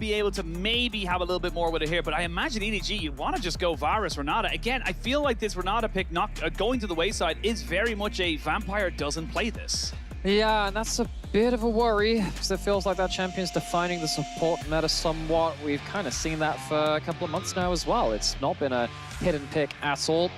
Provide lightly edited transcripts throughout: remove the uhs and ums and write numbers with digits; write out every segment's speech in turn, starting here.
be able to maybe have a little bit more with it here, but I imagine EDG, you want to just go Varus, Renata. Again, I feel like this Renata pick not going to the wayside is very much a Vampire doesn't play this. Yeah, and that's a bit of a worry, because it feels like that champion's defining the support meta somewhat. We've kind of seen that for a couple of months now as well. It's not been a hidden pick at all.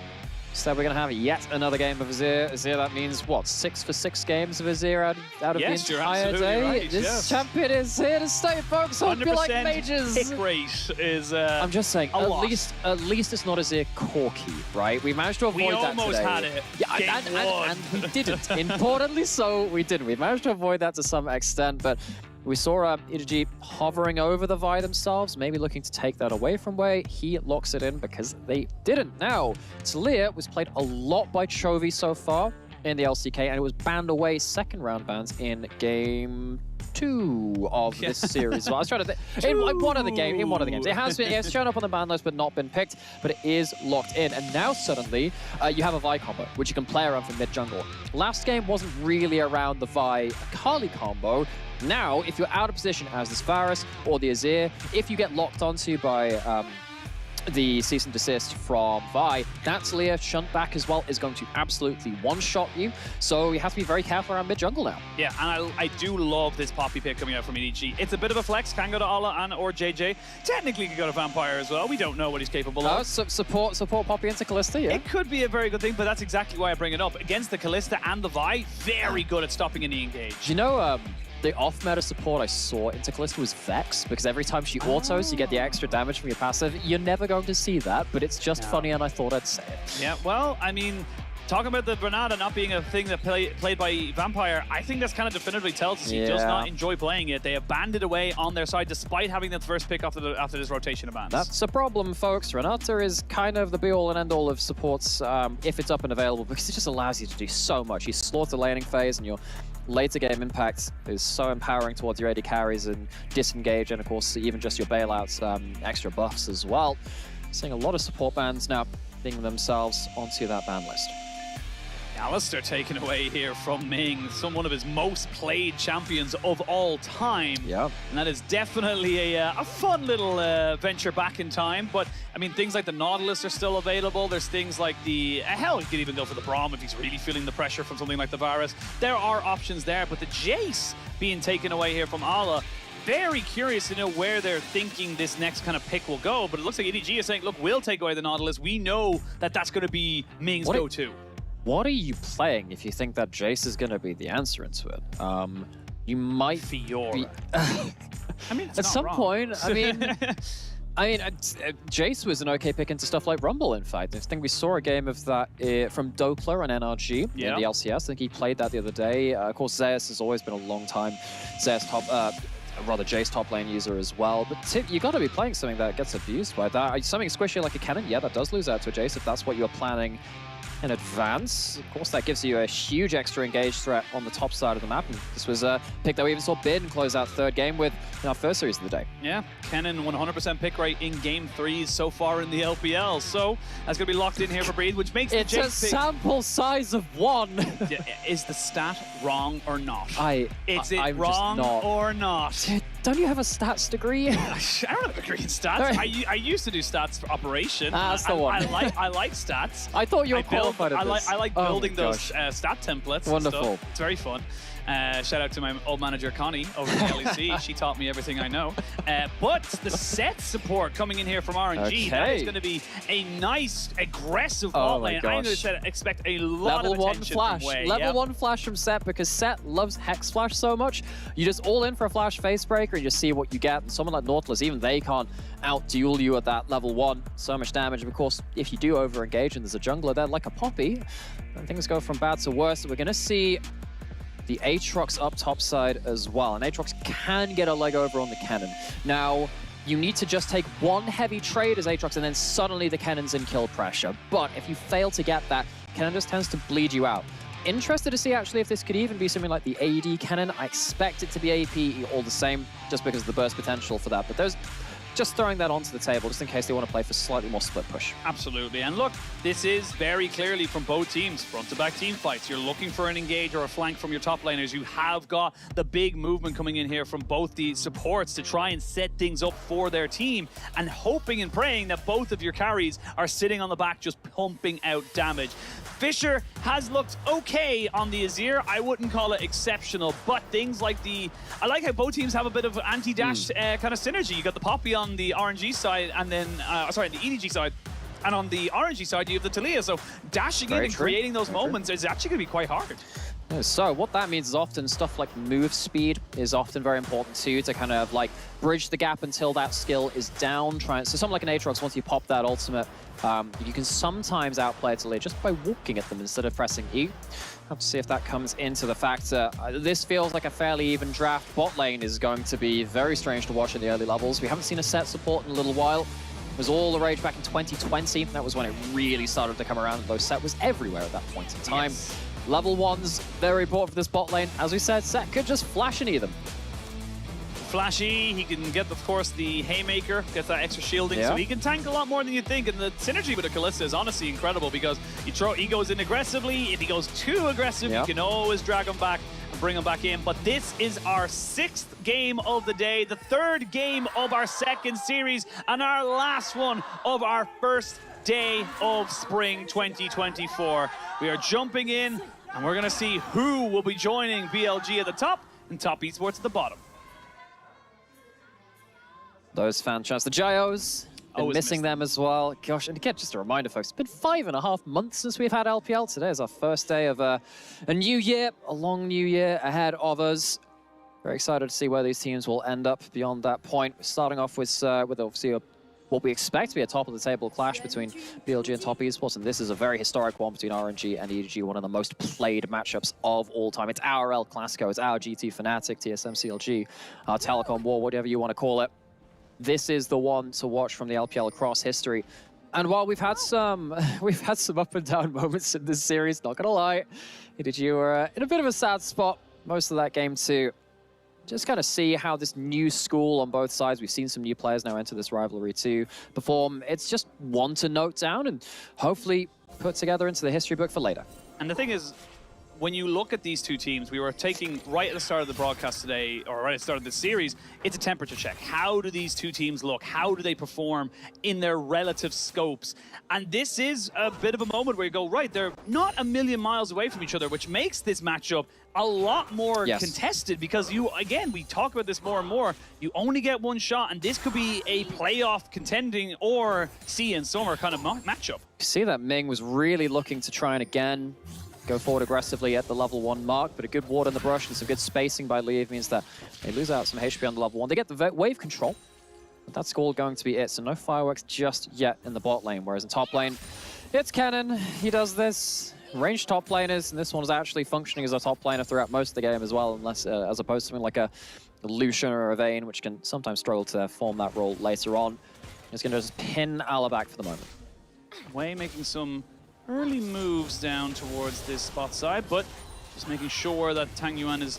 Instead, we're going to have yet another game of Azir. Azir, that means, what, 6 for 6 games of Azir out of the entire day? Right, this champion is here to stay, folks. Hope you like mages. Hit rate is I'm just saying, at lot. least it's not Azir corky, right? We managed to avoid that today. We almost had it. Yeah, and we didn't. Importantly so, we didn't. We managed to avoid that to some extent, but we saw EDG hovering over the Vi themselves, maybe looking to take that away from Wei. He locks it in because they didn't. Now, Talia was played a lot by Chovy so far in the LCK, and it was banned away second round bans in game 2 of this series. So I was trying to think in one of the games. It has shown up on the ban list but not been picked, but it is locked in. And now suddenly you have a Vi combo, which you can play around for mid jungle. Last game wasn't really around the Vi Akali combo. Now, if you're out of position as this Varus or the Azir, if you get locked onto by the cease and desist from Vi, that Talia shunt back as well is going to absolutely one-shot you. So you have to be very careful around mid-jungle now. Yeah, and I do love this Poppy pick coming out from EDG. It's a bit of a flex, can go to Ala and or JJ. Technically can go to Vampire as well. We don't know what he's capable of. Support Poppy into Kalista, yeah. It could be a very good thing, but that's exactly why I bring it up. Against the Kalista and the Vi, very good at stopping any engage. You know, the off-meta support I saw into Kalista was Vex, because every time she autos, you get the extra damage from your passive. You're never going to see that, but it's just funny, and I thought I'd say it. Yeah, well, I mean, talking about the Renata not being a thing that played by Vampire, I think that's kind of definitively tells us he does not enjoy playing it. They have banned it away on their side, despite having the first pick after this rotation of bans. That's a problem, folks. Renata is kind of the be-all and end-all of supports if it's up and available, because it just allows you to do so much. You slaughter the laning phase, and your later game impact is so empowering towards your AD carries and disengage, and of course even just your bailouts, extra buffs as well. Seeing a lot of support bans now being themselves onto that ban list. Alistair taken away here from Ming, one of his most played champions of all time. Yeah. And that is definitely a fun little venture back in time. But, I mean, things like the Nautilus are still available. There's things like the... hell, he could even go for the Braum if he's really feeling the pressure from something like the Varus. There are options there, but the Jace being taken away here from Ala, very curious to know where they're thinking this next kind of pick will go. But it looks like EDG is saying, look, we'll take away the Nautilus. We know that that's going to be Ming's go-to. What are you playing if you think that Jace is going to be the answer into it? You might Fiora. I mean, at some point, I mean, Jace was an okay pick into stuff like Rumble, in fact. I think we saw a game of that from Doppler on NRG in the LCS. I think he played that the other day. Of course, Zeus has always been a long time Jace top lane user as well. But you got to be playing something that gets abused by that. Something squishy like a cannon, yeah, that does lose out to a Jace if that's what you're planning in advance. Of course, that gives you a huge extra engage threat on the top side of the map. And this was a pick that we even saw Bid close out third game with in our first series of the day. Yeah, Kennen 100% pick rate in game 3 so far in the LPL. So that's going to be locked in here for Breathe, which makes it's the a sample size of 1. Is the stat wrong or not? Is it I'm wrong or not? Don't you have a stats degree? I don't have a degree in stats. I used to do stats for operation. That's the one. I like stats. I thought you were qualified at this. I like building those stat templates. Wonderful. And stuff. It's very fun. Shout out to my old manager Connie over at LEC. She taught me everything I know. But the set support coming in here from RNG, that is going to be a nice, aggressive bot lane. I'm going to expect a lot of attention from Wei. Level 1 flash from Set, because Set loves Hex Flash so much. You just all in for a flash face breaker and you see what you get. And someone like Nautilus, even they can't out-duel you at that level 1. So much damage. And of course, if you do over-engage and there's a jungler there like a Poppy, then things go from bad to worse. So we're going to see the Aatrox up top side as well. And Aatrox can get a leg over on the cannon. Now, you need to just take one heavy trade as Aatrox, and then suddenly the cannon's in kill pressure. But if you fail to get that, cannon just tends to bleed you out. Interested to see actually if this could even be something like the AD cannon. I expect it to be AP all the same, just because of the burst potential for that. But there's just throwing that onto the table just in case they want to play for slightly more split push. Absolutely. And look, this is very clearly from both teams, front-to-back team fights. You're looking for an engage or a flank from your top laners. You have got the big movement coming in here from both the supports to try and set things up for their team, and hoping and praying that both of your carries are sitting on the back just pumping out damage. Fisher has looked okay on the Azir. I wouldn't call it exceptional, but things like I like how both teams have a bit of anti-dash kind of synergy. You got the Poppy on the RNG side, and then, sorry, the EDG side. And on the RNG side, you have the Talia. So dashing in and creating those moments is actually going to be quite hard. So what that means is often stuff like move speed is often very important too, to kind of like bridge the gap until that skill is down. So something like an Aatrox, once you pop that ultimate, you can sometimes outplay Talia just by walking at them instead of pressing E. Have to see if that comes into the factor. This feels like a fairly even draft. Bot lane is going to be very strange to watch in the early levels. We haven't seen a set support in a little while. It was all the rage back in 2020. That was when it really started to come around, though set was everywhere at that point in time. Yes. Level 1's very important for this bot lane. As we said, set could just flash and E them. Flashy, he can get, of course, the Haymaker, get that extra shielding, so he can tank a lot more than you think. And the synergy with the Kalista is honestly incredible, because he goes in aggressively. If he goes too aggressive, you can always drag him back and bring him back in. But this is our 6th game of the day, the 3rd game of our 2nd series, and our last one of our first day of spring 2024. We are jumping in, and we're going to see who will be joining BLG at the top and Top Esports at the bottom. Those fan chants, the Gyos, been missing them as well. Gosh, and again, just a reminder, folks, it's been 5.5 months since we've had LPL. Today is our first day of a new year, a long new year ahead of us. Very excited to see where these teams will end up beyond that point. We're starting off with obviously what we expect to be a top-of-the-table clash between BLG and Top Esports, and this is a very historic one between RNG and EDG, one of the most played matchups of all time. It's our El Clasico, it's our GT Fnatic, TSM CLG, our Telecom War, whatever you want to call it. This is the one to watch from the LPL across history. And while we've had some up and down moments in this series, not gonna lie, EDG were in a bit of a sad spot most of that game too. Just kind of see how this new school on both sides, we've seen some new players now enter this rivalry too, perform. It's just one to note down and hopefully put together into the history book for later. And the thing is, when you look at these two teams, we were taking right at the start of the broadcast today, or right at the start of the series, it's a temperature check. How do these two teams look? How do they perform in their relative scopes? And this is a bit of a moment where you go, right, they're not a million miles away from each other, which makes this matchup a lot more contested, because again, we talk about this more and more, you only get one shot, and this could be a playoff contending or sea and summer kind of matchup. You see that Ming was really looking to try and again go forward aggressively at the level 1 mark, but a good ward in the brush and some good spacing by Leave means that they lose out some HP on the level 1. They get the wave control, but that's all going to be it. So no fireworks just yet in the bot lane, whereas in top lane, it's Kennen. He does this. Ranged top laners, and this one is actually functioning as a top laner throughout most of the game as well, unless as opposed to something like a Lucian or a Vayne, which can sometimes struggle to form that role later on. He's going to just pin Ala back for the moment. Wei making some early moves down towards this spot side, but just making sure that Tang Yuan is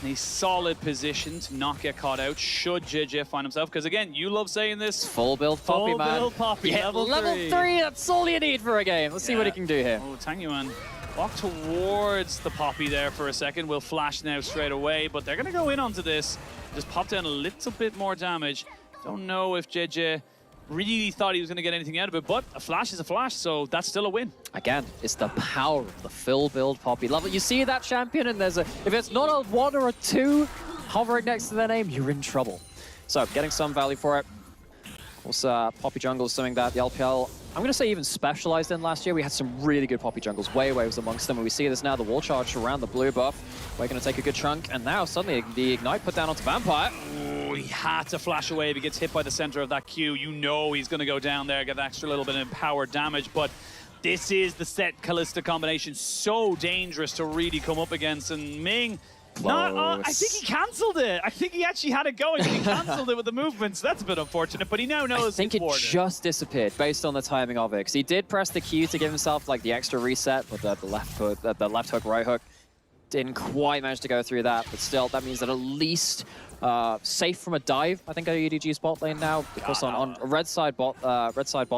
in a solid position to not get caught out should JJ find himself. Because again, you love saying this. Full build Poppy, man. Full build Poppy, yeah, level 3, that's all you need for a game. Let's see what he can do here. Oh, Tang Yuan walk towards the Poppy there for a second. Will flash now straight away, but they're going to go in onto this. Just pop down a little bit more damage. Don't know if JJ really thought he was going to get anything out of it, but a flash is a flash, so that's still a win. Again, it's the power of the full build Poppy. Love it. You see that champion, and there's if it's not a 1 or a 2 hovering next to their name, you're in trouble. So getting some value for it. Also, Poppy jungle is something that the LPL, I'm going to say, even specialized in last year. We had some really good Poppy jungles. Wei was amongst them, and we see this now, the wall charge around the blue buff. We're going to take a good chunk, and now suddenly the Ignite put down onto Vampire. Oh, he had to flash away if he gets hit by the center of that Q. You know he's going to go down there, get an extra little bit of empowered damage, but this is the set Kalista combination. So dangerous to really come up against, and Ming, I think he cancelled it. I think he actually had it going, but he cancelled it with the movements. That's a bit unfortunate, but he now knows. I think it just disappeared based on the timing of it, because he did press the Q to give himself like the extra reset with the left hook, right hook. Didn't quite manage to go through that, but still, that means that at least safe from a dive, I think, at EDG's bot lane now. Because on red side bot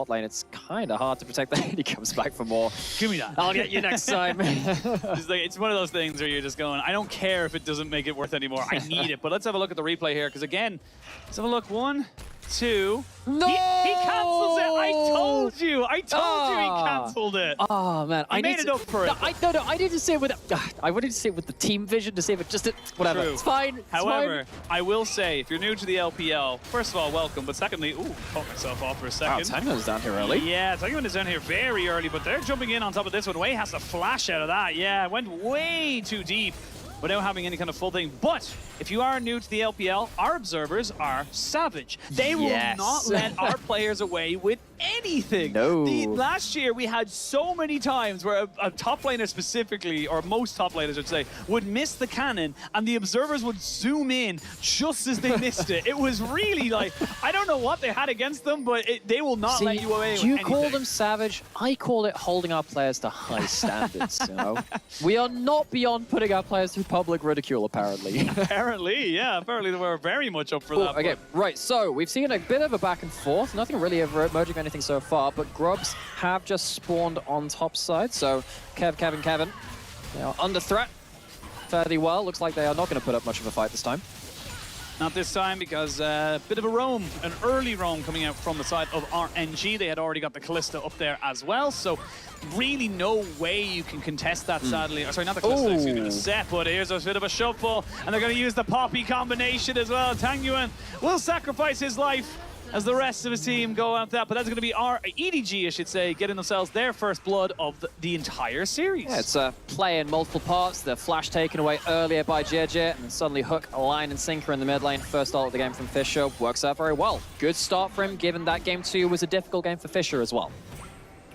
lane, it's kind of hard to protect that. He comes back for more. Give me that. I'll get you next time. It's one of those things where you're just going, I don't care if it doesn't make it worth anymore. I need it. But let's have a look at the replay here, because again, let's have a look. 1, 2. No! He cancels it. I told you. I told you he cancelled it. Oh man, I made it up for it. I need to see it with. I wanted to see it with the team vision to see if it just did. Whatever. True. It's fine. It's However, fine. I will say, if you're new to the LPL, first of all, welcome. But secondly, caught myself off for a second. Wow, Tango's down here early. Yeah, Tango is down here very early, but they're jumping in on top of this one. Wei has to flash out of that. Yeah, went way too deep without having any kind of full thing. But if you are new to the LPL, our observers are savage. They will not let our players away with anything. No. Last year, we had so many times where a top laner specifically, or most top laners, I'd say, would miss the cannon, and the observers would zoom in just as they missed it. It was really like, I don't know what they had against them, but they will not let you away with anything. You call them savage, I call it holding our players to high standards, you know? We are not beyond putting our players through public ridicule, apparently. Apparently, yeah. Apparently, we're very much up for that. Okay, right. So we've seen a bit of a back and forth. Nothing really ever emerging anything so far, but Grubs have just spawned on top side. So Kevin, they are under threat fairly well. Looks like they are not going to put up much of a fight this time. Not this time, because a bit of a roam, an early roam coming out from the side of RNG. They had already got the Callista up there as well, so really no way you can contest that, sadly. Sorry, not the Callista, excuse me, the set, but here's a bit of a shuffle, and they're going to use the Poppy combination as well. Tang Yuan will sacrifice his life as the rest of his team go out that, but that's going to be our EDG, I should say, getting themselves their first blood of the entire series. Yeah, it's a play in multiple parts. The flash taken away earlier by JJ, and suddenly hook, line, and sinker in the mid lane. First ult of the game from Fisher works out very well. Good start for him, given that game 2 was a difficult game for Fisher as well.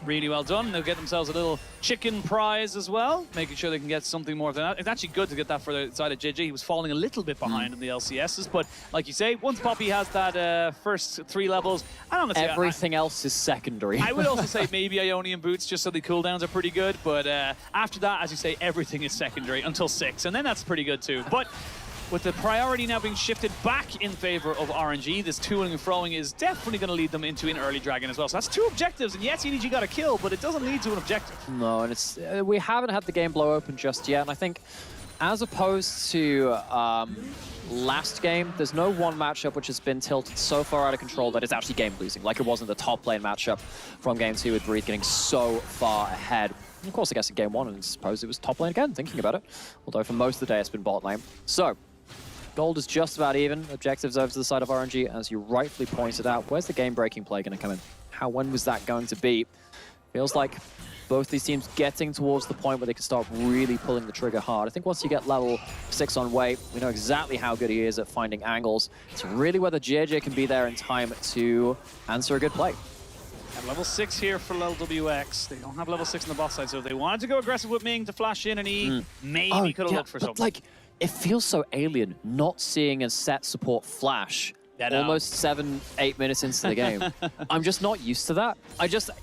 Really well done. They'll get themselves a little chicken prize as well, making sure they can get something more than that. It's actually good to get that for the side of JJ. He was falling a little bit behind in the LCSs, but like you say, once Poppy has that first 3 levels, I don't know. Everything else is secondary. I would also say maybe Ionian boots, just so the cooldowns are pretty good, but after that, as you say, everything is secondary until 6, and then that's pretty good too. But with the priority now being shifted back in favor of RNG, this to-ing and froing is definitely going to lead them into an early dragon as well. So that's 2 objectives, and yes, EDG got a kill, but it doesn't lead to an objective. No, and it's we haven't had the game blow open just yet, and I think as opposed to last game, there's no one matchup which has been tilted so far out of control that it's actually game-losing, like it wasn't the top lane matchup from game 2 with Breathe getting so far ahead. And of course, I guess in game 1, and I suppose it was top lane again, thinking about it. Although for most of the day, it's been bot lane. So, gold is just about even. Objectives over to the side of RNG, as you rightfully pointed out. Where's the game-breaking play going to come in? When was that going to be? Feels like both these teams getting towards the point where they can start really pulling the trigger hard. I think once you get level 6 on Wei, we know exactly how good he is at finding angles. It's really whether JJ can be there in time to answer a good play. At level 6 here for LWX. They don't have level 6 on the bot side, so if they wanted to go aggressive with Ming to flash in, and he maybe could have looked for something. Like, it feels so alien not seeing a set support flash almost 7-8 minutes into the game. I'm just not used to that.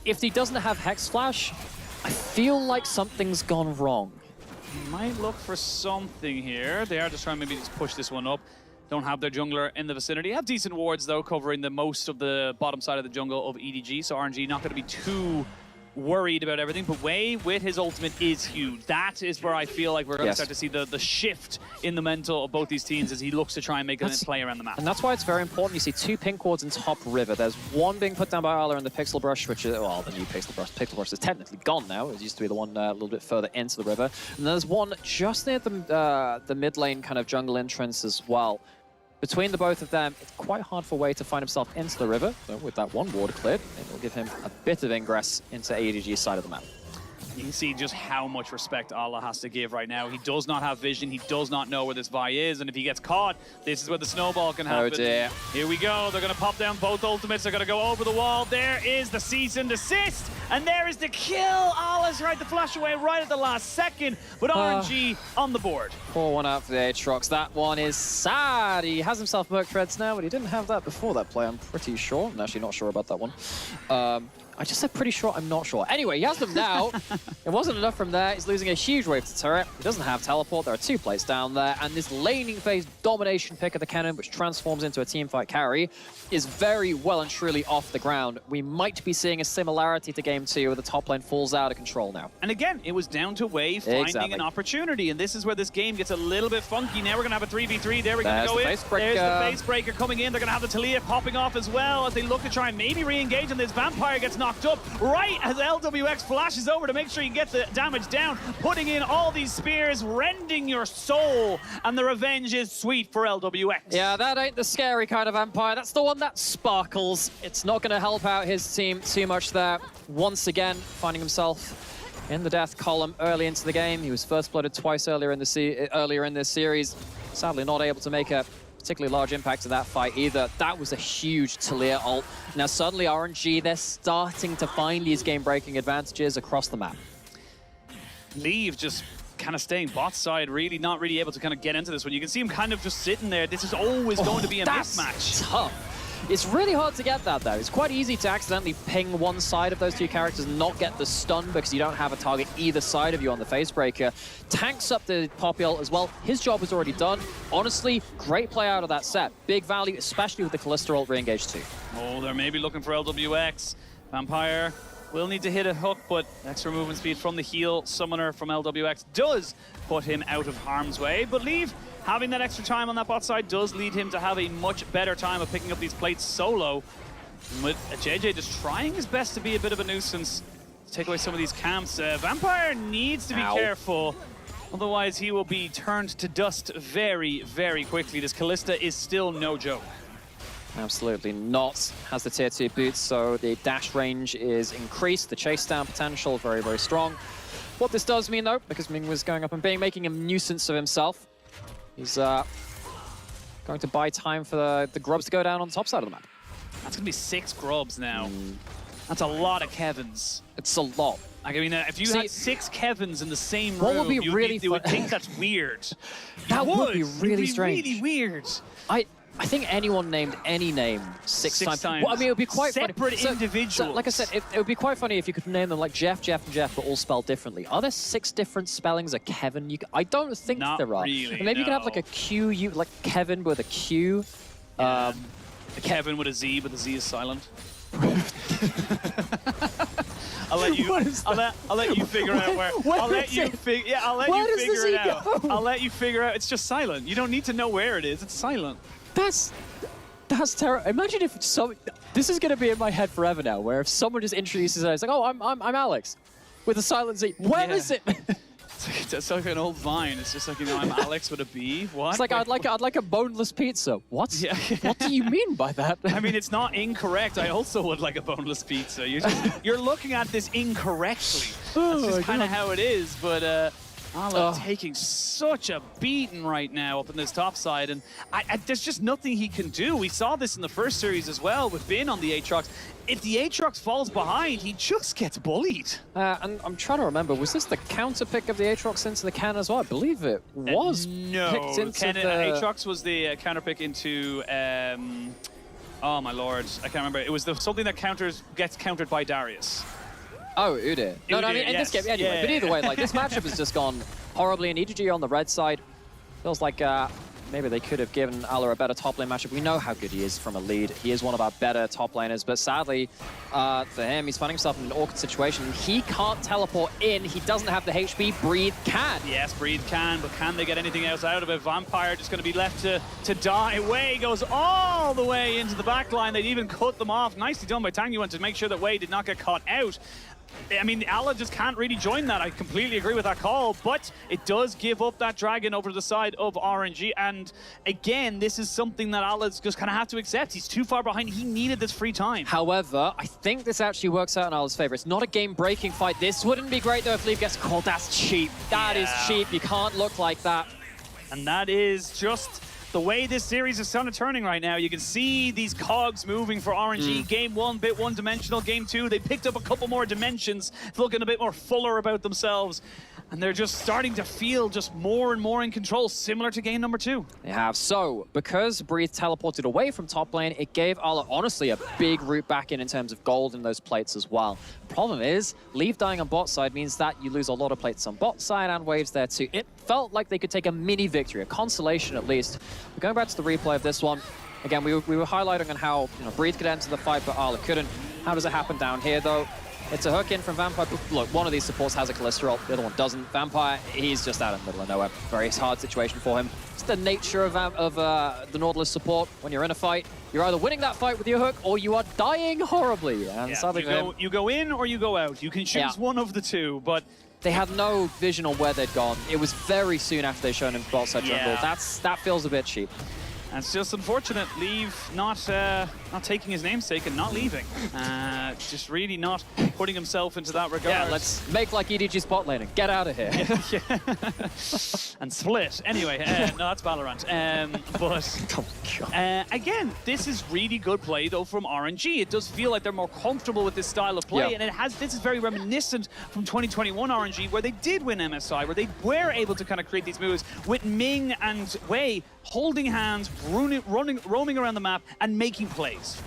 If he doesn't have Hex Flash, I feel like something's gone wrong. He might look for something here. They are just trying to maybe just push this one up. Don't have their jungler in the vicinity. Have decent wards, though, covering the most of the bottom side of the jungle of EDG, so RNG not going to be too worried about everything, but Wei with his ultimate is huge. That is where I feel like we're going to start to see the shift in the mental of both these teams as he looks to try and make a play around the map. And that's why it's very important. You see 2 pink wards in top river. There's one being put down by Arla in the Pixel Brush, which is, well, the new Pixel Brush. Pixel Brush is technically gone now. It used to be the one a little bit further into the river. And there's one just near the mid lane kind of jungle entrance as well. Between the both of them, it's quite hard for Wei to find himself into the river. So with that one ward cleared, it will give him a bit of ingress into EDG's side of the map. You can see just how much respect Allah has to give right now. He does not have vision. He does not know where this Vi is. And if he gets caught, this is where the snowball can happen. Oh dear. Here we go. They're going to pop down both ultimates. They're going to go over the wall. There is the cease and desist. And there is the kill. Allah's right to flash away right at the last second. But RNG on the board. Pour one out for the Aatrox. That one is sad. He has himself Merc Threads now, but he didn't have that before that play, I'm pretty sure. I'm actually not sure about that one. I just said pretty sure, I'm not sure. Anyway, he has them now. It wasn't enough from there. He's losing a huge wave to turret. He doesn't have teleport. There are 2 plates down there. And this laning phase domination pick of the cannon, which transforms into a teamfight carry, is very well and truly off the ground. We might be seeing a similarity to Game 2 where the top lane falls out of control now. And again, it was down to Wave finding an opportunity. And this is where this game gets a little bit funky. Now we're going to have a 3v3. There we're going to go in. There's the face breaker coming in. They're going to have the Talia popping off as well as they look to try and maybe re-engage. And this Vampire gets knocked up right as LWX flashes over to make sure you get the damage down, putting in all these spears, rending your soul. And the revenge is sweet for LWX. Yeah, that ain't the scary kind of Vampire. That's the one that sparkles. It's not going to help out his team too much there. Once again, finding himself in the death column early into the game. He was first blooded twice earlier in this series. Sadly not able to make a particularly large impact to that fight either. That was a huge Talia ult. Now suddenly RNG, they're starting to find these game-breaking advantages across the map. Leave just kind of staying bot side, really not really able to kind of get into this one. You can see him kind of just sitting there. This is always going to be a mismatch. Tough. It's really hard to get that, though. It's quite easy to accidentally ping one side of those 2 characters and not get the stun because you don't have a target either side of you on the Facebreaker. Tanks up the Poppy ult as well. His job was already done. Honestly, great play out of that set. Big value, especially with the Callisto ult re-engage too. Oh, they're maybe looking for LWX. Vampire will need to hit a hook, but extra movement speed from the heal summoner from LWX does put him out of harm's way. But Leave, having that extra time on that bot side does lead him to have a much better time of picking up these plates solo. With JJ just trying his best to be a bit of a nuisance, to take away some of these camps. Vampire needs to be careful, otherwise he will be turned to dust very, very quickly. This Callista is still no joke. Absolutely not. Has the tier 2 boots, so the dash range is increased. The chase down potential very, very strong. What this does mean, though, because Ming was going up and making a nuisance of himself, he's going to buy time for the grubs to go down on the top side of the map. That's going to be 6 grubs now. That's a lot of Kevins. It's a lot. Like, I mean, if you had 6 Kevins in the same room, what would be really you would think that's weird. That would be really strange. Really weird. I think anyone named any name six times. Well, I mean, it would be quite separate funny. individuals. So, like I said, it would be quite funny if you could name them like Jeff, Jeff, and Jeff, but all spelled differently. Are there 6 different spellings of Kevin? I don't think there are. Really, maybe you could have like a Q, like Kevin with a Q. Yeah. A Kevin with a Z, but the Z is silent. I'll let you. I'll let you figure out where. I'll let you figure. Yeah, I'll let you figure it out. I'll let you figure out. It's just silent. You don't need to know where it is. It's silent. That's terrible. Imagine if this is going to be in my head forever now, where if someone just introduces it, it's like, oh, I'm Alex, with a silent Z. Where is it? It's like an old Vine. It's just like, you know, I'm Alex with a B. What? It's like I'd like a boneless pizza. What? Yeah. What do you mean by that? I mean, it's not incorrect. I also would like a boneless pizza. You're looking at this incorrectly. That's just kind of how it is. But Ala taking such a beating right now up in this top side, and there's just nothing he can do. We saw this in the first series as well with Bin on the Aatrox. If the Aatrox falls behind, he just gets bullied. And I'm trying to remember, was this the counter pick of the Aatrox into the can as well? I believe it was. No, picked into Aatrox was the counter pick into. Oh my lord, I can't remember. It was something that gets countered by Darius. Oh, Udyr. No, I mean, in this game, anyway. But either way, like, this matchup has just gone horribly, and EDG on the red side feels like maybe they could have given Ala a better top lane matchup. We know how good he is from a lead. He is one of our better top laners, but sadly for him, he's finding himself in an awkward situation. He can't teleport in. He doesn't have the HP. Breathe can. Yes, Breathe can, but can they get anything else out of it? Vampire just going to be left to die. Wei goes all the way into the back line. They'd even cut them off. Nicely done by Tangyuan to make sure that Wei did not get caught out. I mean, Ala just can't really join that. I completely agree with that call, but it does give up that dragon over to the side of RNG. And again, this is something that Ala's just kind of have to accept. He's too far behind. He needed this free time. However, I think this actually works out in Ala's favor. It's not a game-breaking fight. This wouldn't be great, though, if Leave gets called. That's cheap. That is cheap. You can't look like that. And that is just the way this series is kind of turning right now. You can see these cogs moving for RNG. Game 1, bit one-dimensional. Game 2, they picked up a couple more dimensions, looking a bit more fuller about themselves. And they're just starting to feel just more and more in control, similar to game number 2. They have. So, because Breathe teleported away from top lane, it gave Ala, honestly, a big route back in terms of gold in those plates as well. Problem is, Leave dying on bot side means that you lose a lot of plates on bot side and waves there too. It felt like they could take a mini victory, a consolation at least. But going back to the replay of this one, again, we were highlighting on how Breathe could enter the fight, but Ala couldn't. How does it happen down here, though? It's a hook in from Vampire. Look, one of these supports has a cholesterol, the other one doesn't. Vampire, he's just out in the middle of nowhere. Very hard situation for him. It's the nature of the Nautilus support. When you're in a fight, you're either winning that fight with your hook or you are dying horribly. And yeah, you go in or you go out. You can choose one of the two, but they had no vision on where they'd gone. It was very soon after they'd shown him bot side jungle. That feels a bit cheap. It's just unfortunate. Leave not taking his namesake and not leaving. Just really not putting himself into that regard. Yeah, let's make like EDG spot lane and get out of here. And split. Anyway, no, that's Valorant. Again, this is really good play though from RNG. It does feel like they're more comfortable with this style of play, and this is very reminiscent from 2021 RNG, where they did win MSI, where they were able to kind of create these moves with Ming and Wei holding hands, roaming around the map and making plays.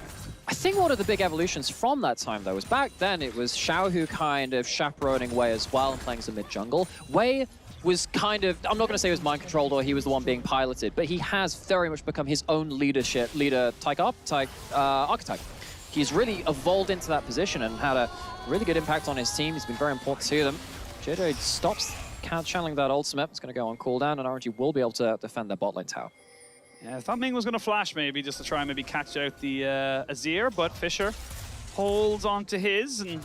I think one of the big evolutions from that time, though, was back then it was Xiao who kind of chaperoning Wei as well and playing some mid-jungle. Wei was kind of, I'm not going to say he was mind-controlled or he was the one being piloted, but he has very much become his own leader archetype. He's really evolved into that position and had a really good impact on his team. He's been very important to them. JJ stops channeling that ultimate. It's going to go on cooldown, and RNG will be able to defend their bot lane tower. Yeah, I thought Ming was going to flash maybe just to try and maybe catch out the Azir, but Fisher holds on to his, and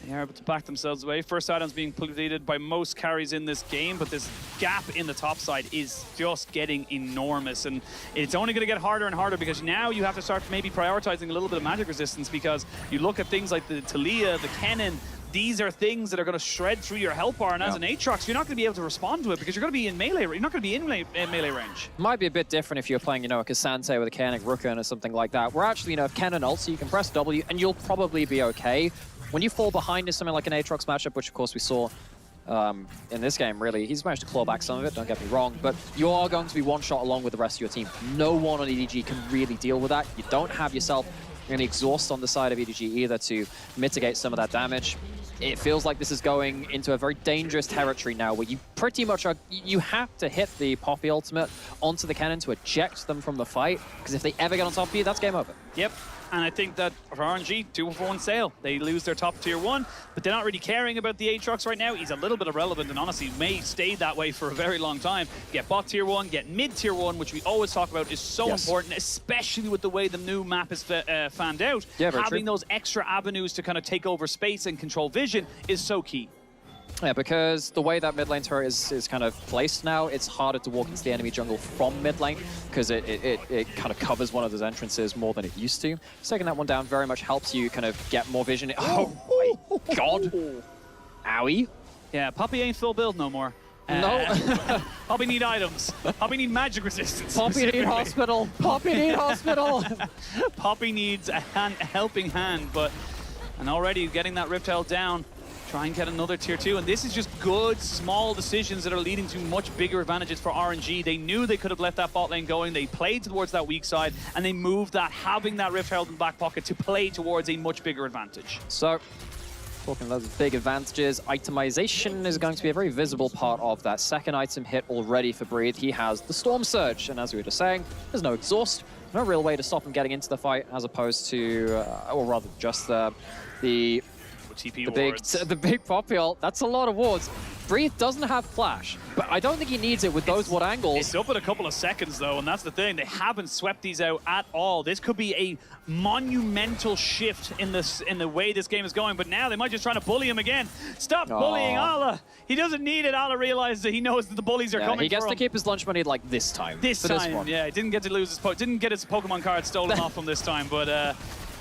they are able to back themselves away. First item's being completed by most carries in this game, but this gap in the top side is just getting enormous, and it's only going to get harder and harder because now you have to start maybe prioritizing a little bit of magic resistance, because you look at things like the Talia, the Kennen. These are things that are going to shred through your health bar, and as an Aatrox, you're not going to be able to respond to it because you're going to be in melee. You're not going to be in melee range. Might be a bit different if you're playing, a Cassante with a Koenig Rooken or something like that. Where actually, if Kennen ults, you can press W and you'll probably be okay. When you fall behind in something like an Aatrox matchup, which of course we saw in this game, really, he's managed to claw back some of it, don't get me wrong, but you are going to be one-shot along with the rest of your team. No one on EDG can really deal with that. You don't have yourself any exhaust on the side of EDG either to mitigate some of that damage. It feels like this is going into a very dangerous territory now where you pretty much you have to hit the Poppy ultimate onto the cannon to eject them from the fight, because if they ever get on top of you, that's game over. Yep. And I think that for RNG, 2-for-1 sale. They lose their top tier 1, but they're not really caring about the Aatrox right now. He's a little bit irrelevant and honestly may stay that way for a very long time. Get bot tier 1, get mid tier 1, which we always talk about is so important, especially with the way the new map is fanned out. Yeah, having those extra avenues to kind of take over space and control vision is so key. Yeah, because the way that mid lane turret is kind of placed now, it's harder to walk into the enemy jungle from mid lane because it kind of covers one of those entrances more than it used to. Taking that one down very much helps you kind of get more vision. Oh my god! Owie. Yeah, Poppy ain't full build no more. No. Poppy need items. Poppy need magic resistance. Poppy need hospital. Poppy need hospital. Poppy needs a helping hand, and already getting that Rift Held down. Try and get another tier 2, and this is just good, small decisions that are leading to much bigger advantages for RNG. They knew they could have left that bot lane going. They played towards that weak side, and they moved that, having that Rift Herald in the back pocket to play towards a much bigger advantage. So, talking about those big advantages, itemization is going to be a very visible part of that. Second item hit already for Breathe. He has the Storm Surge, and as we were just saying, there's no exhaust, no real way to stop him getting into the fight, as opposed to, or rather just the big Poppy ult. That's a lot of wards. Breathe doesn't have flash, but I don't think he needs it with those ward angles. It's up in a couple of seconds though, and that's the thing. They haven't swept these out at all. This could be a monumental shift in the way this game is going, but now they might just try to bully him again. Stop bullying Ala. He doesn't need it. Ala realizes that he knows that the bullies are coming. He gets to keep his lunch money like this time. This time, yeah. He didn't get to lose his didn't get his Pokemon card stolen off him this time, but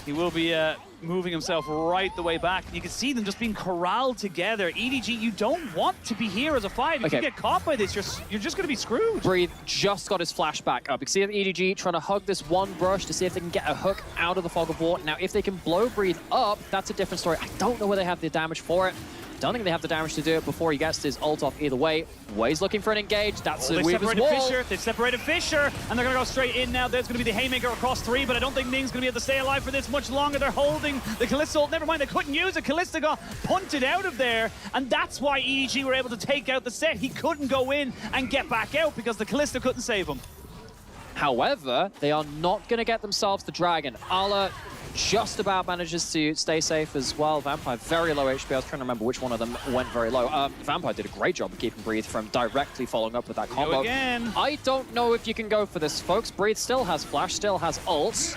he will be moving himself right the way back. You can see them just being corralled together. EDG, you don't want to be here as a 5. If you get caught by this, you're just going to be screwed. Breathe just got his flash back up. You can see EDG trying to hug this one brush to see if they can get a hook out of the Fog of War. Now, if they can blow Breathe up, that's a different story. I don't know where they have the damage for it. Don't think they have the damage to do it before he gets his ult off either way. Way's looking for an engage. That's a Weaver's wall. They've separated Fisher, and they're going to go straight in now. There's going to be the Haymaker across 3, but I don't think Ning's going to be able to stay alive for this much longer. They're holding the Callisto. Never mind, they couldn't use it. Callisto got punted out of there, and that's why EDG were able to take out the set. He couldn't go in and get back out because the Callisto couldn't save him. However, they are not going to get themselves the Dragon. Ala just about manages to stay safe as well. Vampire, very low HP. I was trying to remember which one of them went very low. Vampire did a great job of keeping Breathe from directly following up with that combo. Go again. I don't know if you can go for this, folks. Breathe still has Flash, still has ult.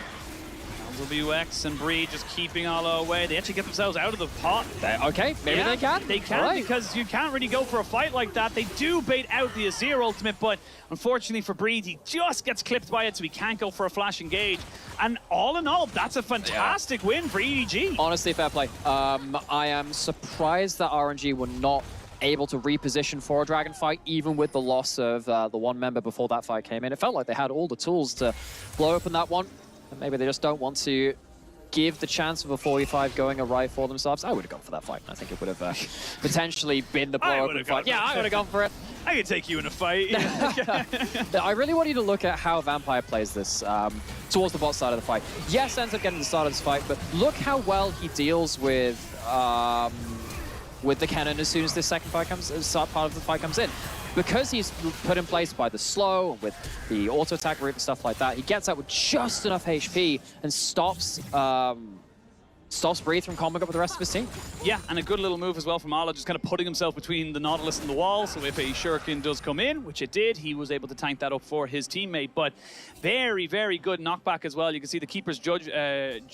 WX and Breed just keeping Ala away. They actually get themselves out of the pot. Okay, maybe they can. They can, because you can't really go for a fight like that. They do bait out the Azir ultimate, but unfortunately for Breed, he just gets clipped by it, so he can't go for a flash engage. And all in all, that's a fantastic win for EDG. Honestly, fair play. I am surprised that RNG were not able to reposition for a Dragon fight, even with the loss of the one member before that fight came in. It felt like they had all the tools to blow open that one. Maybe they just don't want to give the chance of a 45 going awry for themselves. I would have gone for that fight. I think it would have potentially been the blow-open fight. Yeah, I would have gone for it. I could take you in a fight. I really want you to look at how Vampire plays this towards the bot side of the fight. Yes, ends up getting the start of this fight, but look how well he deals with the cannon as soon as this second fight comes, part of the fight comes in. Because he's put in place by the slow, with the auto attack route and stuff like that, he gets out with just enough HP and stops Breathe from comboing up with the rest of his team. Yeah, and a good little move as well from Ala, just kind of putting himself between the Nautilus and the wall, so if a Shuriken does come in, which it did, he was able to tank that up for his teammate. But very, very good knockback as well. You can see the Keeper's verdict.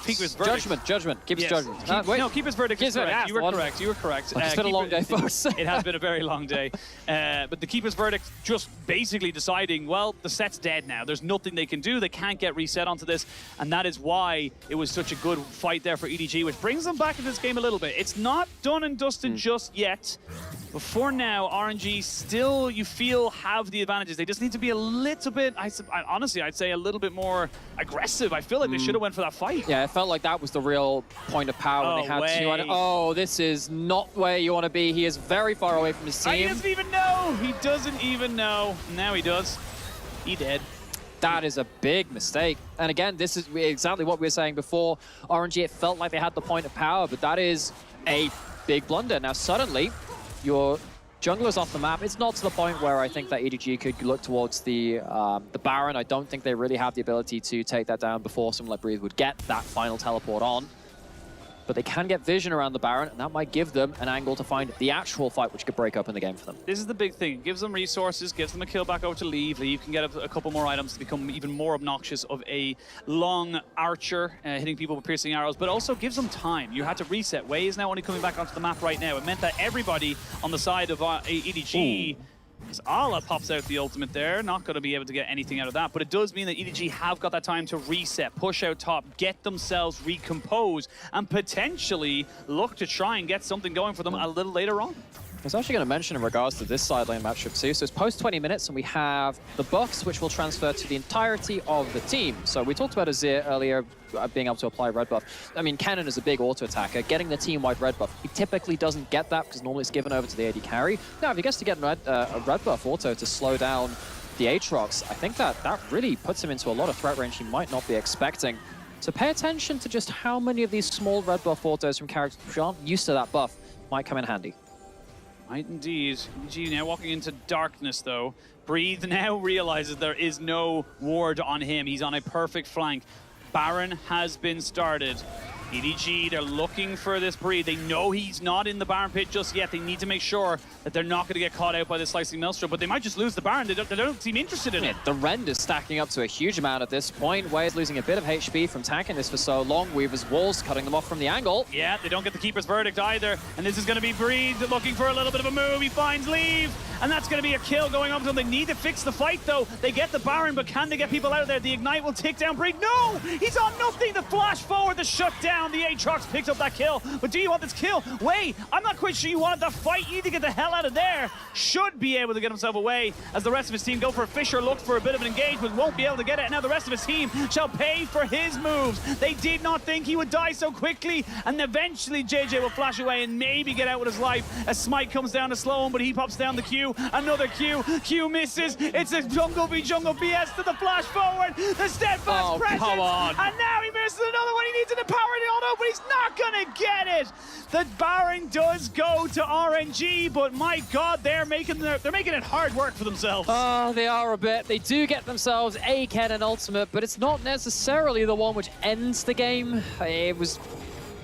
Keeper's verdict. Judgment. Keeper's judgment. No, Keeper's verdict is correct. You were correct. It's been a long day, folks. It has been a very long day. But the Keeper's verdict just basically deciding, well, the set's dead now. There's nothing they can do. They can't get reset onto this, and that is why it was such a good fight there for EDG, which brings them back into this game a little bit. It's not done and dusted just yet, but for now, RNG still, you feel, have the advantages. They just need to be a little bit, honestly, I'd say a little bit more aggressive. I feel like they should have went for that fight. Yeah, it felt like that was the real point of power when they had to. Oh, this is not where you want to be. He is very far away from his team. He doesn't even know. He doesn't even know. Now he does. He dead. That is a big mistake. And again, this is exactly what we were saying before. RNG, it felt like they had the point of power, but that is a big blunder. Now, suddenly, your jungler's off the map. It's not to the point where I think that EDG could look towards the Baron. I don't think they really have the ability to take that down before someone like Breathe would get that final teleport on. But they can get vision around the Baron, and that might give them an angle to find the actual fight, which could break up in the game for them. This is the big thing. It gives them resources, gives them a kill back over to Leave. Leave can get a couple more items to become even more obnoxious of a long archer, hitting people with piercing arrows, but also gives them time. You had to reset. Wei is now only coming back onto the map right now. It meant that everybody on the side of EDG... As Ala pops out the ultimate there, not going to be able to get anything out of that, but it does mean that EDG have got that time to reset, push out top, get themselves recompose, and potentially look to try and get something going for them a little later on. I was actually going to mention in regards to this side lane matchup too. So it's post 20 minutes and we have the buffs which will transfer to the entirety of the team. So we talked about Azir earlier being able to apply red buff. I mean, Cannon is a big auto attacker. Getting the team-wide red buff, he typically doesn't get that because normally it's given over to the AD carry. Now, if he gets to get a red buff auto to slow down the Aatrox, I think that really puts him into a lot of threat range he might not be expecting. So pay attention to just how many of these small red buff autos from characters who aren't used to that buff might come in handy. Might indeed. EDG now walking into darkness, though. Breathe now realizes there is no ward on him. He's on a perfect flank. Baron has been started. EDG, they're looking for this Breathe. They know he's not in the Baron pit just yet. They need to make sure that they're not going to get caught out by the Slicing Maelstrom, but they might just lose the Baron. They don't seem interested in it. The rend is stacking up to a huge amount at this point. Wei is losing a bit of HP from tanking this for so long. Weaver's walls cutting them off from the angle. Yeah, they don't get the Keeper's verdict either, and this is going to be Breathe looking for a little bit of a move. He finds Leave, and that's going to be a kill going up to them. They need to fix the fight, though. They get the Baron, but can they get people out of there? The Ignite will tick down Breed. No! He's on nothing! The flash forward, the shutdown. The Aatrox picks up that kill. But do you want this kill? Wait, I'm not quite sure you wanted that fight. You need to get the hell out of there. Should be able to get himself away as the rest of his team go for a Fisher, look for a bit of an engagement, won't be able to get it. And now the rest of his team shall pay for his moves. They did not think he would die so quickly, and eventually JJ will flash away and maybe get out with his life as Smite comes down to slow him, but he pops down the Q. Another Q. Q misses. It's a jungle v jungle BS to the flash forward. The steadfast presence. Come on. And now he misses another one. He needs an empowering auto, but he's not going to get it. The Baron does go to RNG, but my God, they're making it hard work for themselves. They are a bit. They do get themselves a cannon ultimate, but it's not necessarily the one which ends the game. It was,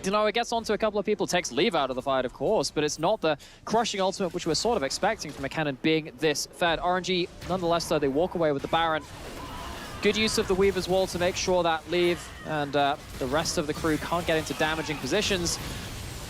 you know, it gets onto a couple of people, takes Leave out of the fight, of course, but it's not the crushing ultimate which we're sort of expecting from a cannon being this fed. RNG, nonetheless, though, they walk away with the Baron. Good use of the Weaver's Wall to make sure that Leave and the rest of the crew can't get into damaging positions.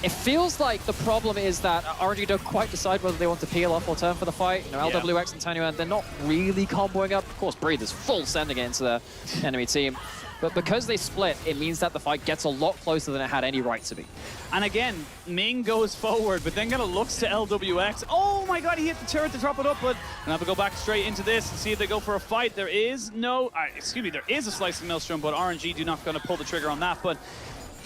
It feels like the problem is that RNG don't quite decide whether they want to peel off or turn for the fight. You know, LWX and Tanyuan, they're not really comboing up. Of course, Breed is full sending it into the enemy team. But because they split, it means that the fight gets a lot closer than it had any right to be. And again, Ming goes forward, but then kind of looks to LWX. Oh my God, he hit the turret to drop it up, but I'm gonna have to go back straight into this and see if they go for a fight. There is no, there is a Slicing Maelstrom, but RNG do not gonna pull the trigger on that. But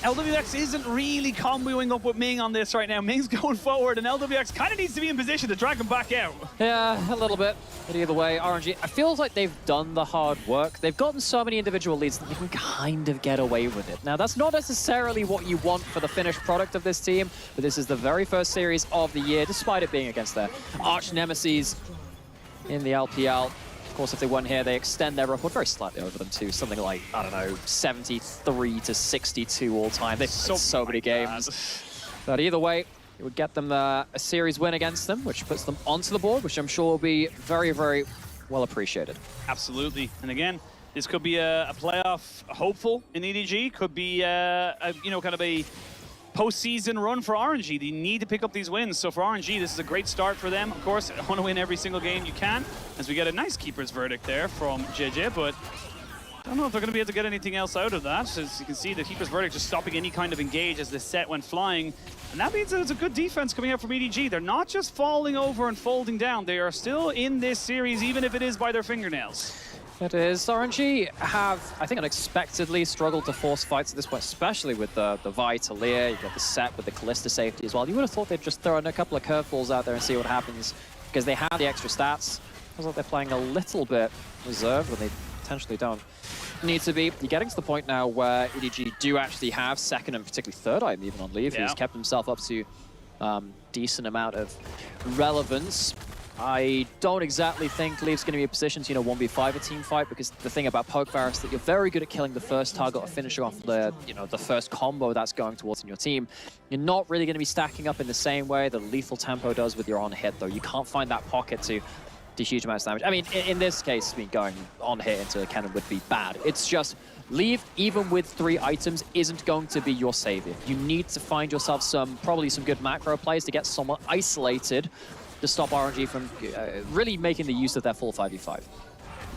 LWX isn't really comboing up with Ming on this right now. Ming's going forward, and LWX kind of needs to be in position to drag him back out. Yeah, a little bit. But either way, RNG, I feel like they've done the hard work. They've gotten so many individual leads that they can kind of get away with it. Now, that's not necessarily what you want for the finished product of this team, but this is the very first series of the year, despite it being against their arch nemesis in the LPL. Of course, if they won here, they extend their record very slightly over them to something like, I don't know, 73 to 62 all time. They've played so many games. But either way, it would get them a series win against them, which puts them onto the board, which I'm sure will be very, very well appreciated. Absolutely. And again, this could be a playoff hopeful in EDG. Could be, you know, kind of a postseason run for RNG. They need to pick up these wins. So for RNG, this is a great start for them. Of course, want to win every single game you can, as we get a nice keeper's verdict there from JJ, but I don't know if they're going to be able to get anything else out of that. As you can see, the keeper's verdict just stopping any kind of engage as the set went flying. And that means that it's a good defense coming out from EDG. They're not just falling over and folding down. They are still in this series, even if it is by their fingernails. It is. RNG have, I think, unexpectedly struggled to force fights at this point, especially with the Vi to Lear. You've got the set with the Callista safety as well. You would have thought they'd just throw in a couple of curveballs out there and see what happens, because they have the extra stats. Feels like they're playing a little bit reserved when they potentially don't need to be. You're getting to the point now where EDG do actually have second and particularly third item even on Leave, who's kept himself up to decent amount of relevance. I don't exactly think Leaf's going to be in position to, 1v5 a team fight, because the thing about Pokevar is that you're very good at killing the first target or finishing off the, the first combo that's going towards in your team. You're not really going to be stacking up in the same way that lethal tempo does with your on-hit, though. You can't find that pocket to do huge amounts of damage. I mean, in this case, going on-hit into a cannon would be bad. It's just Leave, even with 3 items, isn't going to be your savior. You need to find yourself probably some good macro plays to get someone isolated to stop RNG from really making the use of their full 5v5.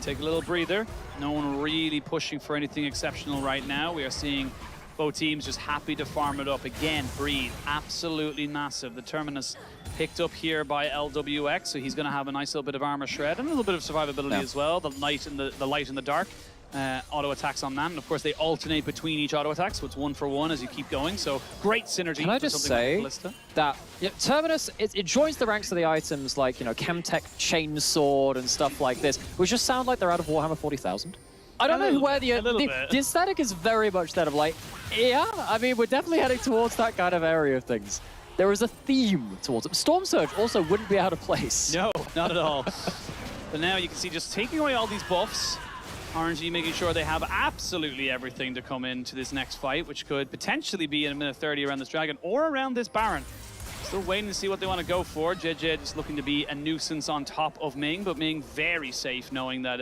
Take a little breather. No one really pushing for anything exceptional right now. We are seeing both teams just happy to farm it up. Again, Breed, absolutely massive. The Terminus picked up here by LWX, so he's going to have a nice little bit of armor shred and a little bit of survivability as well. The light and the dark. Auto attacks on that, and of course they alternate between each auto attack, so it's 1 for 1 as you keep going, so great synergy. Can I just say that Terminus, it joins the ranks of the items like, Chemtech Chainsword and stuff like this, which just sound like they're out of Warhammer 40,000. I don't know where the aesthetic is very much that of like, yeah, I mean, we're definitely heading towards that kind of area of things. There is a theme towards it. Storm Surge also wouldn't be out of place. No, not at all. But now you can see just taking away all these buffs, RNG making sure they have absolutely everything to come into this next fight, which could potentially be in a minute 30 around this Dragon or around this Baron. Still waiting to see what they want to go for. JJ just looking to be a nuisance on top of Ming, but Ming very safe knowing that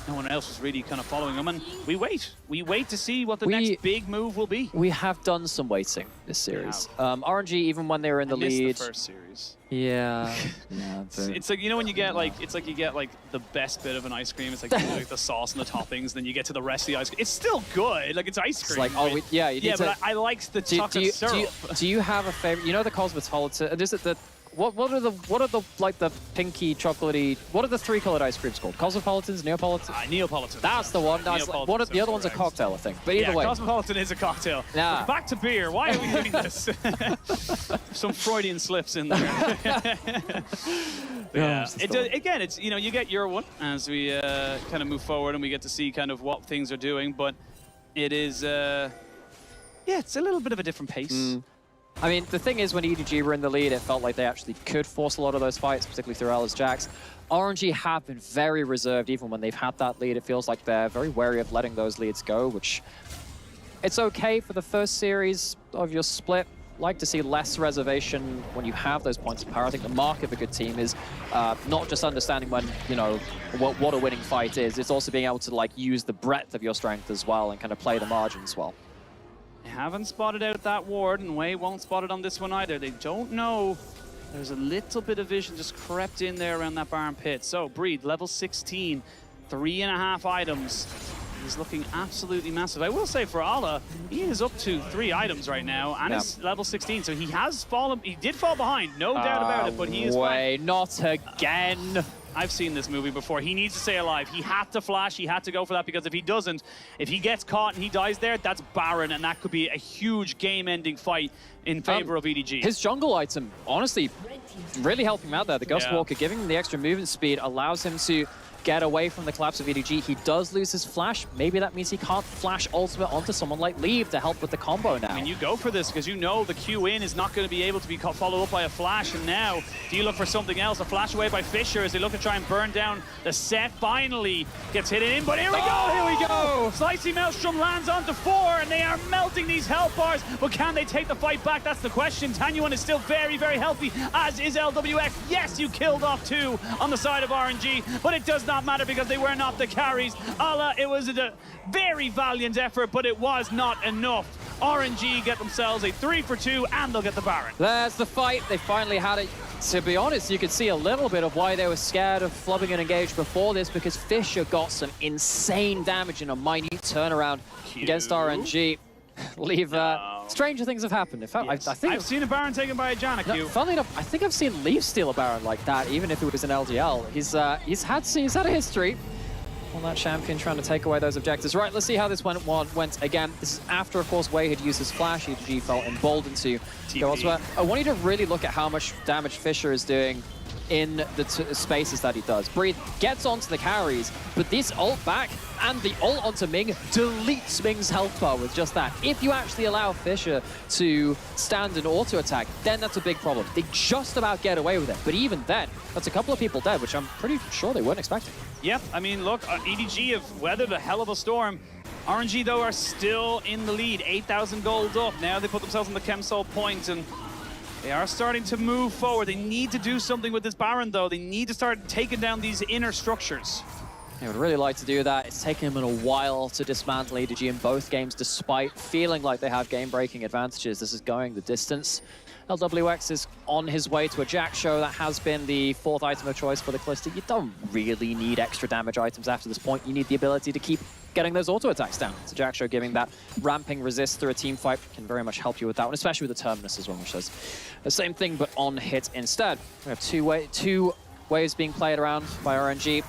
no one else was really kind of following him. And we wait. We wait to see what the next big move will be. We have done some waiting this series. RNG, even when they were in the lead. The first series. Yeah. Yeah, It's like, you know, when you get like, it's like you get like the best bit of an ice cream. It's like, like the sauce and the toppings. Then you get to the rest of the ice cream. It's still good. Like, it's ice cream. It's like, oh, yeah, you need to... but I like the chocolate syrup. Do you have a favorite? You know the cosmopolitan. Is it the what are the like the pinky chocolatey? What are the 3-colored ice creams called? Cosmopolitans, Neapolitans? Neapolitans. That's the one. That's like, what are the other ones? A cocktail, I think. But either way, Cosmopolitan is a cocktail. Yeah. Back to beer. Why are we doing this? Some Freudian slips in there. Yeah. Again, it's, you know, you get your one as we kind of move forward and we get to see kind of what things are doing, but it is yeah, it's a little bit of a different pace. I mean, the thing is, when EDG were in the lead, it felt like they actually could force a lot of those fights, particularly through Ella's Jax. RNG have been very reserved, even when they've had that lead. It feels like they're very wary of letting those leads go, which it's okay for the first series of your split. Like to see less reservation when you have those points of power. I think the mark of a good team is not just understanding when, you know, what a winning fight is. It's also being able to like use the breadth of your strength as well and kind of play the margins well. They haven't spotted out that ward, and Wei won't spot it on this one either. They don't know. There's a little bit of vision just crept in there around that Baron pit. So Breed, level 16, 3.5 items. He's looking absolutely massive. I will say for Ala, he is up to 3 items right now, and is level 16. So he has fallen. He did fall behind, no doubt about it. But he is fine. Not again. I've seen this movie before. He needs to stay alive. He had to flash. He had to go for that, because if he doesn't, if he gets caught and he dies there, that's Baron, and that could be a huge game-ending fight in favor of EDG. His jungle item, honestly, really helping him out there. The Ghost Walker, giving him the extra movement speed, allows him to get away from the collapse of EDG. He does lose his flash. Maybe that means he can't flash ultimate onto someone like Leave to help with the combo now. I mean, you go for this because you know the Q in is not going to be able to be followed up by a flash. And now, do you look for something else? A flash away by Fisher as they look to try and burn down the set. Finally gets hit in, but here we go! Here we go! Slicey Maelstrom lands onto 4, and they are melting these health bars. But can they take the fight back? That's the question. Tanyuan is still very, very healthy, as is LWX. Yes, you killed off 2 on the side of RNG, but it does not matter because they were not the carries. Ala, it was a very valiant effort, but it was not enough. RNG get themselves a 3 for 2, and they'll get the Baron. There's the fight. They finally had it. To be honest, you could see a little bit of why they were scared of flubbing an engage before this, because Fisher got some insane damage in a minute turnaround against RNG. Leave, stranger things have happened. In fact, I think I've seen a Baron taken by a Janna Q. Funnily enough, I think I've seen Leaf steal a Baron like that, even if it was an LGL. He's had a history on that champion trying to take away those objectives. Right, let's see how this went again. This is after, of course, Wei had used his flash. EDG felt emboldened to go elsewhere. I want you to really look at how much damage Fisher is doing in the spaces that he does. Breathe gets onto the carries, but this ult back and the ult onto Ming deletes Ming's health bar with just that. If you actually allow Fisher to stand and auto attack, then that's a big problem. They just about get away with it, but even then, that's a couple of people dead, which I'm pretty sure they weren't expecting. Yep, I mean, look, EDG have weathered a hell of a storm. RNG, though, are still in the lead, 8,000 gold up. Now they put themselves on the Chemsol point, and they are starting to move forward. They need to do something with this Baron, though. They need to start taking down these inner structures. They would really like to do that. It's taken them a while to dismantle EDG in both games, despite feeling like they have game-breaking advantages. This is going the distance. LWX is on his way to a Jack show. That has been the 4th item of choice for the Callisto. You don't really need extra damage items after this point. You need the ability to keep getting those auto attacks down. So Jack show giving that ramping resist through a team fight can very much help you with that one, especially with the Terminus as well, which does the same thing but on hit instead. We have two waves being played around by RNG.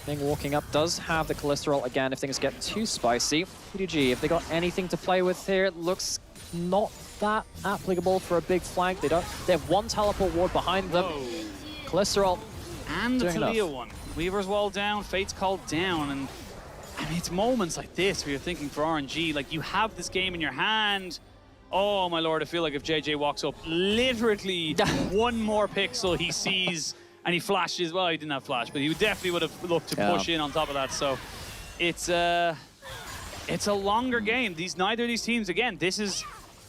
Ming walking up does have the cholesterol again if things get too spicy. EDG, if they got anything to play with here, it looks not that applicable for a big flank. They have one teleport ward behind them. Cholesterol and the Talia one. Weaver's wall down, Fate's called down, and I mean, it's moments like this where you're thinking for RNG, like you have this game in your hand. Oh my lord, I feel like if JJ walks up, literally one more pixel he sees and he flashes. Well, he didn't have flash, but he definitely would have looked to push in on top of that. So it's a longer game. Neither of these teams, again, this is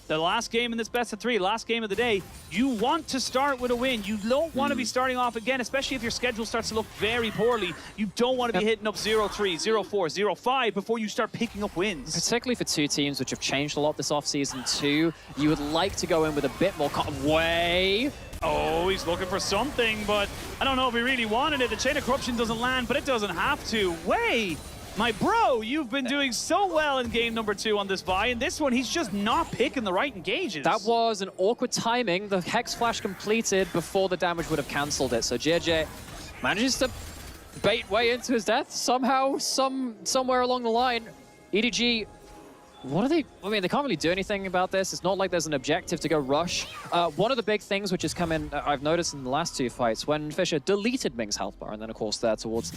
the last game in this best of 3, last game of the day. You want to start with a win. You don't want to be starting off again, especially if your schedule starts to look very poorly. You don't want to be hitting up 0-3, 0-4, 0-5 before you start picking up wins. Particularly for 2 teams which have changed a lot this offseason too. You would like to go in with a bit more Wei Oh, he's looking for something, but I don't know if he really wanted it. The Chain of Corruption doesn't land, but it doesn't have to. Wei, my bro, you've been doing so well in game number 2 on this Vi, and this one, he's just not picking the right engages. That was an awkward timing. The Hex Flash completed before the damage would have cancelled it. So JJ manages to bait Wei into his death somehow, somewhere along the line. EDG, what are they? I mean, they can't really do anything about this. It's not like there's an objective to go rush. One of the big things which has come in, I've noticed in the last 2 fights, when Fischer deleted Ming's health bar, and then of course there towards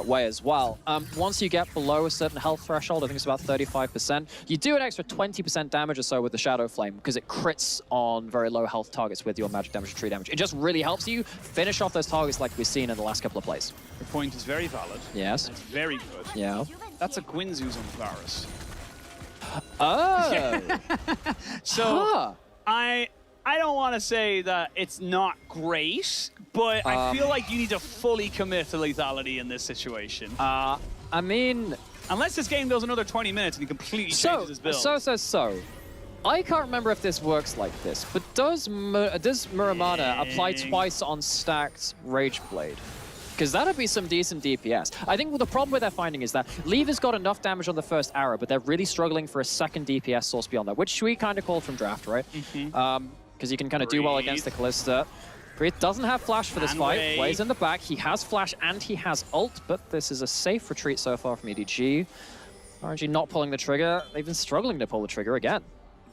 Wei as well. Once you get below a certain health threshold, I think it's about 35%, you do an extra 20% damage or so with the Shadow Flame, because it crits on very low health targets with your magic damage and tree damage. It just really helps you finish off those targets like we've seen in the last couple of plays. Your point is very valid. Yes. It's very good. Yeah. That's a Guinzoo's on Varus. Oh. So I don't want to say that it's not great, but I feel like you need to fully commit to lethality in this situation. I mean, unless this game goes another 20 minutes and he completely changes his build. So. I can't remember if this works like this, but does Muramana apply twice on stacked Rage Blade? Because that'd be some decent DPS. I think the problem with their finding is that Lever's got enough damage on the first arrow, but they're really struggling for a second DPS source beyond that, which we kind of called from draft, right? Because you can kind of do well against the Callista. Breathe doesn't have flash for this fight. Wei's in the back. He has flash and he has ult, but this is a safe retreat so far from EDG. RNG not pulling the trigger. They've been struggling to pull the trigger again.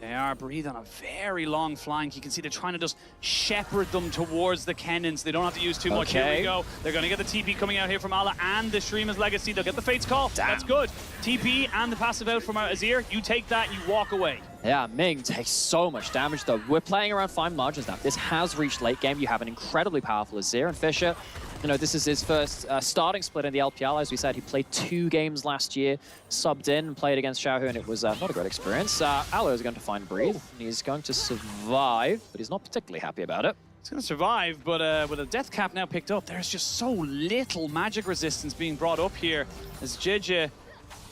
They are. Breathe on a very long flank. You can see they're trying to just shepherd them towards the cannons. They don't have to use too much. Here we go. They're going to get the TP coming out here from Ala and the Streamer's Legacy. They'll get the Fate's Call. Damn. That's good. TP and the passive out from Azir. You take that, you walk away. Yeah, Ming takes so much damage, though. We're playing around fine margins now. This has reached late game. You have an incredibly powerful Azir, and Fischer, you know, this is his first starting split in the LPL. As we said, he played 2 games last year, subbed in and played against Xiaohu, and it was not a great experience. Aloe is going to find Breathe, and he's going to survive, but he's not particularly happy about it. He's going to survive, but with a death cap now picked up, there's just so little magic resistance being brought up here as JJ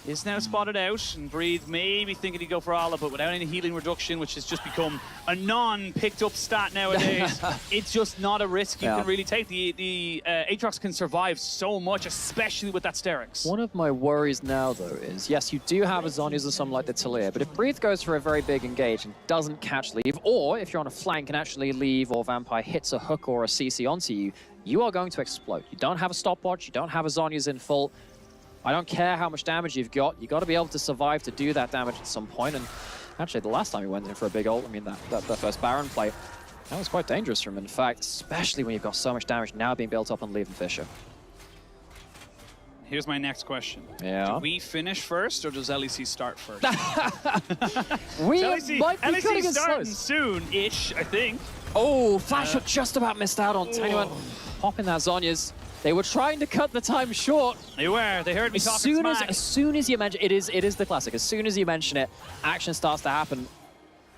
is now spotted out, and Breathe maybe thinking he'd go for Ala, but without any healing reduction, which has just become a non-picked up stat nowadays, it's just not a risk you can really take. The Aatrox can survive so much, especially with that Sterix. One of my worries now, though, is, yes, you do have a Zhonya's or something like the Talia, but if Breathe goes for a very big engage and doesn't catch Leave, or if you're on a flank and actually Leave or Vampire hits a hook or a CC onto you, you are going to explode. You don't have a stopwatch, you don't have a Zhonya's in full. I don't care how much damage you've got to be able to survive to do that damage at some point. And actually, the last time he went in for a big ult, I mean, that first Baron play, that was quite dangerous for him, in fact, especially when you've got so much damage now being built up on Leave and Fischer. Here's my next question. Yeah. Do we finish first, or does LEC start first? We might be cutting it starting soon-ish, I think. Oh, Flash just about missed out on Tanyuan popping that Zhonya's. They were trying to cut the time short. They were. They heard me talking smack. As soon as you mention it is the classic. As soon as you mention it, action starts to happen.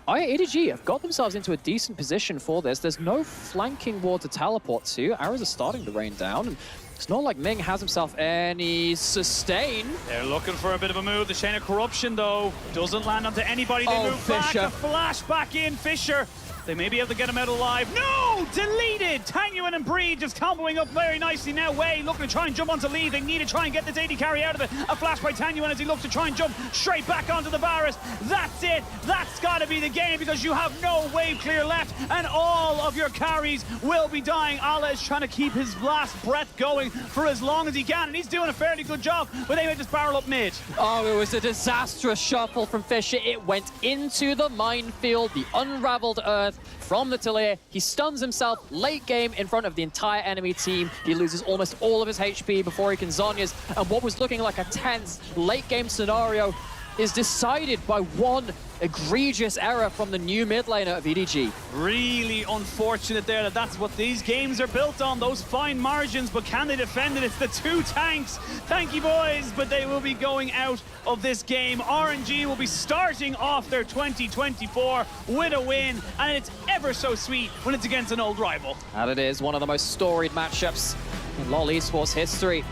EDG have got themselves into a decent position for this. There's no flanking ward to teleport to. Arrows are starting to rain down. And it's not like Ming has himself any sustain. They're looking for a bit of a move. The Chain of Corruption, though, doesn't land onto anybody. They move back. The flash back in. Fischer. They may be able to get him out alive. No! Deleted! Tanyuan and Breed just comboing up very nicely now. Wei looking to try and jump onto Lee. They need to try and get this AD carry out of it. A flash by Tanyuan as he looks to try and jump straight back onto the Varus. That's it. That's got to be the game because you have no wave clear left and all of your carries will be dying. Ala is trying to keep his last breath going for as long as he can, and he's doing a fairly good job, but they made this barrel up mid. Oh, it was a disastrous shuffle from Fischer. It went into the minefield, the unraveled earth from the Talia. He stuns himself late game in front of the entire enemy team. He loses almost all of his HP before he can Zhonya's, and what was looking like a tense late game scenario is decided by one egregious error from the new mid laner of EDG. Really unfortunate there that's what these games are built on, those fine margins, but can they defend it? It's the 2 tanks. Thank you, boys, but they will be going out of this game. RNG will be starting off their 2024 with a win, and it's ever so sweet when it's against an old rival. And it is one of the most storied matchups in LoL esports history.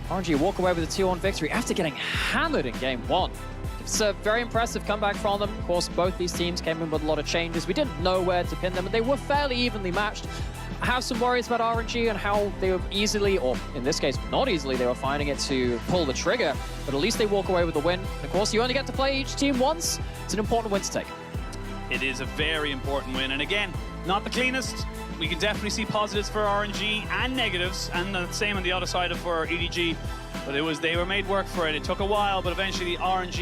RNG walk away with a 2-1 victory after getting hammered in game 1. It's a very impressive comeback from them. Of course, both these teams came in with a lot of changes. We didn't know where to pin them, and they were fairly evenly matched. I have some worries about RNG and how they were easily, or in this case, not easily, they were finding it to pull the trigger, but at least they walk away with the win. Of course, you only get to play each team once. It's an important win to take. It is a very important win, and again, not the cleanest. We can definitely see positives for RNG and negatives, and the same on the other side for EDG, but they were made work for it. It took a while, but eventually RNG